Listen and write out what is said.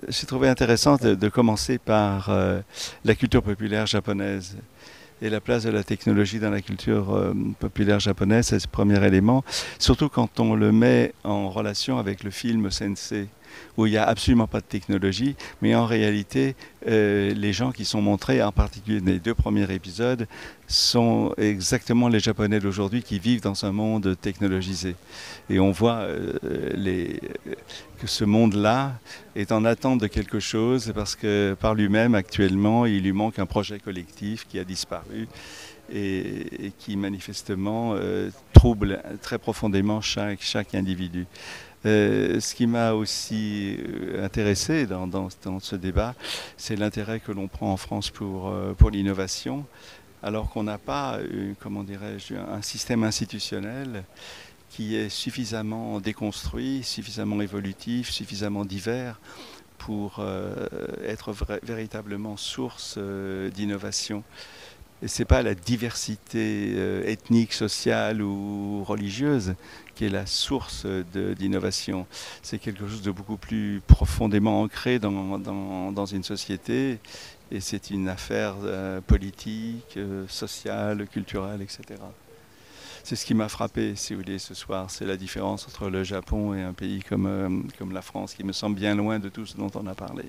J'ai trouvé intéressant de commencer par la culture populaire japonaise et la place de la technologie dans la culture populaire japonaise, c'est ce premier élément, surtout quand on le met en relation avec le film Sensei, où il n'y a absolument pas de technologie, mais en réalité, les gens qui sont montrés, en particulier dans les deux premiers épisodes, sont exactement les Japonais d'aujourd'hui qui vivent dans un monde technologisé. Et on voit que ce monde-là est en attente de quelque chose parce que par lui-même, actuellement, il lui manque un projet collectif qui a disparu et qui manifestement trouble très profondément chaque individu. Ce qui m'a aussi intéressé dans ce débat, c'est l'intérêt que l'on prend en France pour l'innovation, alors qu'on n'a pas, comment dirais-je, un système institutionnel qui est suffisamment déconstruit, suffisamment évolutif, suffisamment divers pour être véritablement source d'innovation. Et ce n'est pas la diversité ethnique, sociale ou religieuse qui est la source d'innovation. C'est quelque chose de beaucoup plus profondément ancré dans une société et c'est une affaire politique, sociale, culturelle, etc. C'est ce qui m'a frappé, si vous voulez, ce soir. C'est la différence entre le Japon et un pays comme la France, qui me semble bien loin de tout ce dont on a parlé.